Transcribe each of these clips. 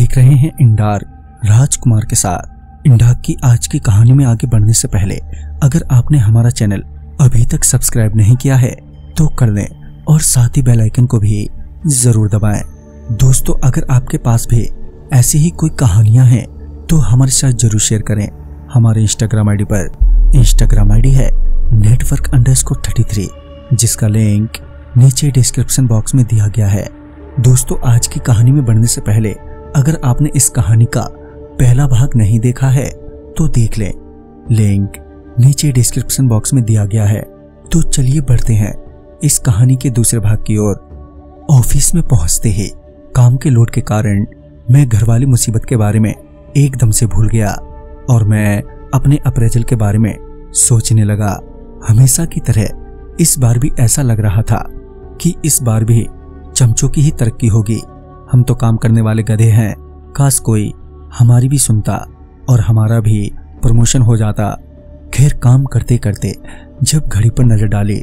देख रहे हैं इंडार राजकुमार के साथ। इंडार की आज की कहानी में आगे बढ़ने से पहले अगर आपने हमारा चैनल अभी तक सब्सक्राइब नहीं किया है तो कर लें और साथ ही बेल आइकन को भी जरूर दबाएं। दोस्तों, अगर आपके पास भी ऐसी ही कोई कहानियां हैं तो हमारे साथ जरूर शेयर करें। हमारे इंस्टाग्राम आईडी पर इंस्टाग्राम आईडी है network_33, जिसका लिंक नीचे डिस्क्रिप्शन बॉक्स में दिया गया है। दोस्तों, आज की कहानी में बढ़ने से पहले अगर आपने इस कहानी का पहला भाग नहीं देखा है तो देख लें, लिंक नीचे डिस्क्रिप्शन बॉक्स में दिया गया है। तो चलिए बढ़ते हैं इस कहानी के दूसरे भाग की ओर। ऑफिस में पहुंचते ही काम के लोड के कारण मैं घरवाली मुसीबत के बारे में एकदम से भूल गया और मैं अपने अप्रेजल के बारे में सोचने लगा। हमेशा की तरह इस बार भी ऐसा लग रहा था कि इस बार भी चमचों की ही तरक्की होगी। हम तो काम करने वाले गधे हैं, काश कोई हमारी भी सुनता और हमारा भी प्रमोशन हो जाता। खैर, काम करते करते जब घड़ी पर नजर डाली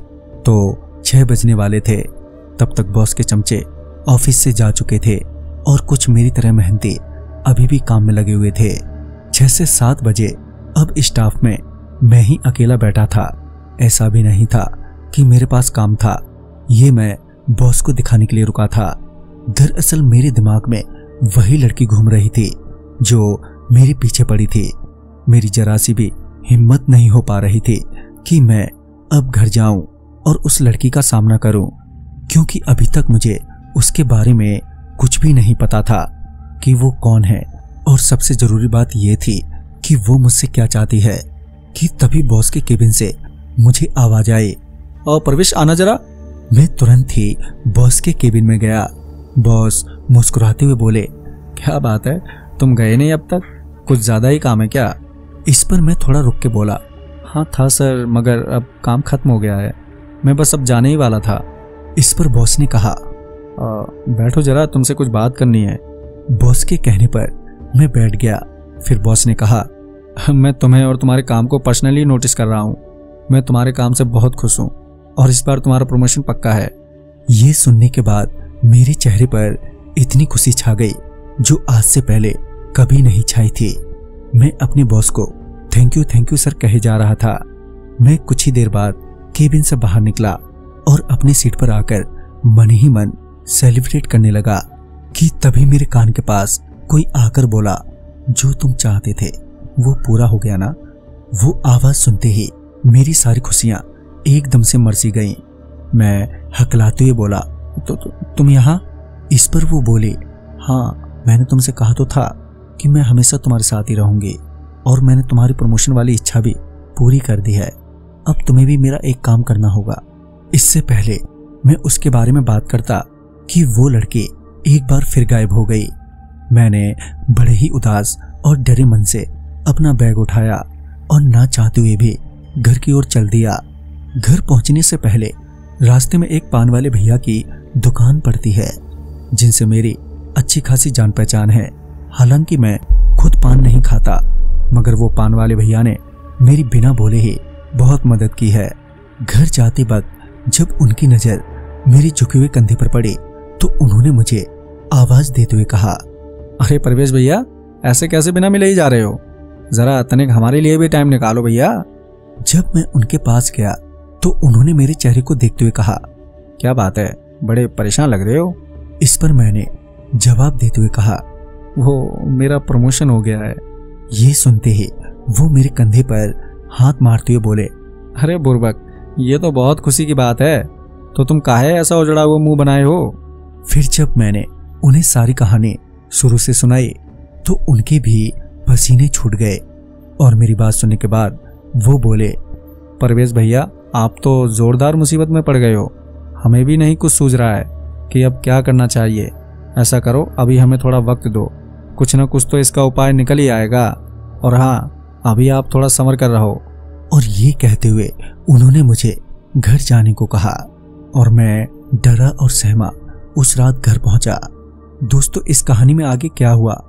तो 6 बजने वाले थे। तब तक बॉस के चमचे ऑफिस से जा चुके थे और कुछ मेरी तरह मेहनती अभी भी काम में लगे हुए थे। 6 से 7 बजे अब स्टाफ में मैं ही अकेला बैठा था। ऐसा भी नहीं था कि मेरे पास काम था, ये मैं बॉस को दिखाने के लिए रुका था। दरअसल मेरे दिमाग में वही लड़की घूम रही थी जो मेरे पीछे पड़ी थी। मेरी जरा सी भी हिम्मत नहीं हो पा रही थी कि मैं अब घर जाऊं और उस लड़की का सामना करूं, क्योंकि अभी तक मुझे उसके बारे में कुछ भी नहीं पता था कि वो कौन है और सबसे जरूरी बात यह थी कि वो मुझसे क्या चाहती है। कि तभी बॉस के केबिन से मुझे आवाज आई, और प्रवेश आना जरा। मैं तुरंत ही बॉस के केबिन में गया। बॉस मुस्कुराते हुए बोले, क्या बात है, तुम गए नहीं अब तक? कुछ ज्यादा ही काम है क्या? इस पर मैं थोड़ा रुक के बोला, हाँ था सर, मगर अब काम खत्म हो गया है, मैं बस अब जाने ही वाला था। इस पर बॉस ने कहा, बैठो जरा, तुमसे कुछ बात करनी है। बॉस के कहने पर मैं बैठ गया। फिर बॉस ने कहा, मैं तुम्हें और तुम्हारे काम को पर्सनली नोटिस कर रहा हूँ। मैं तुम्हारे काम से बहुत खुश हूँ और इस बार तुम्हारा प्रमोशन पक्का है। ये सुनने के बाद मेरे चेहरे पर इतनी खुशी छा गई जो आज से पहले कभी नहीं छाई थी। मैं अपने बॉस को थैंक यू सर कहे जा रहा था। मैं कुछ ही देर बाद केबिन से बाहर निकला और अपनी सीट पर आकर मन ही मन सेलिब्रेट करने लगा कि तभी मेरे कान के पास कोई आकर बोला, जो तुम चाहते थे वो पूरा हो गया ना। वो आवाज सुनते ही मेरी सारी खुशियां एकदम से मर सी गईं। मैं हकलाते हुए बोला, तो तुम यहाँ? इस पर वो बोले, हाँ, मैंने तुमसे कहा तो था कि मैं हमेशा तुम्हारे साथ ही रहूंगी और मैंने तुम्हारी प्रमोशन वाली इच्छा भी पूरी कर दी है। अब तुम्हें भी मेरा एक काम करना होगा। इससे पहले मैं उसके बारे में बात करता कि वो लड़की एक बार फिर गायब हो गई। मैंने बड़े ही उदास और डरे मन से अपना बैग उठाया और ना चाहते हुए भी घर की ओर चल दिया। घर पहुंचने से पहले रास्ते में एक पान वाले भैया की दुकान पड़ती है, जिनसे मेरी अच्छी खासी जान पहचान है। हालांकि मैं खुद पान नहीं खाता, मगर वो पान वाले भैया ने मेरी बिना बोले ही बहुत मदद की है। घर जाते वक्त जब उनकी नजर मेरी झुके हुए कंधे पर पड़ी तो उन्होंने मुझे आवाज देते हुए कहा, अरे प्रवेश भैया, ऐसे कैसे बिना मिले ही जा रहे हो? जरा तनिक हमारे लिए भी टाइम निकालो भैया। जब मैं उनके पास गया तो उन्होंने मेरे चेहरे को देखते हुए कहा, क्या बात है, बड़े परेशान लग रहे हो? इस पर मैंने जवाब देते हुए कहा, वो मेरा प्रमोशन हो गया है। ये सुनते ही वो मेरे कंधे पर हाथ मारते हुए बोले, अरे बुर्बक, ये तो बहुत खुशी की बात है, तो तुम काहे ऐसा उजड़ा हुआ मुंह बनाए हो? फिर जब मैंने उन्हें सारी कहानी शुरू से सुनाई तो उनके भी पसीने छूट गए और मेरी बात सुनने के बाद वो बोले, परवेश भैया, आप तो जोरदार मुसीबत में पड़ गए हो। हमें भी नहीं कुछ सूझ रहा है कि अब क्या करना चाहिए। ऐसा करो, अभी हमें थोड़ा वक्त दो, कुछ ना कुछ तो इसका उपाय निकल ही आएगा। और हाँ, अभी आप थोड़ा संभल कर रहो। और ये कहते हुए उन्होंने मुझे घर जाने को कहा और मैं डरा और सहमा उस रात घर पहुंचा। दोस्तों, इस कहानी में आगे क्या हुआ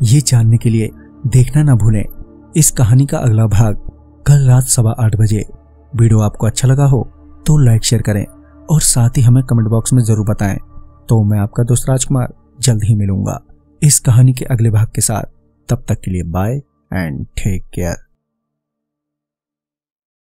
ये जानने के लिए देखना ना भूलें इस कहानी का अगला भाग कल रात 8:15 बजे। वीडियो आपको अच्छा लगा हो तो लाइक शेयर करें और साथ ही हमें कमेंट बॉक्स में जरूर बताएं। तो मैं आपका दोस्त राजकुमार जल्द ही मिलूंगा। इस कहानी के अगले भाग के साथ। तब तक के लिए बाय एंड टेक केयर।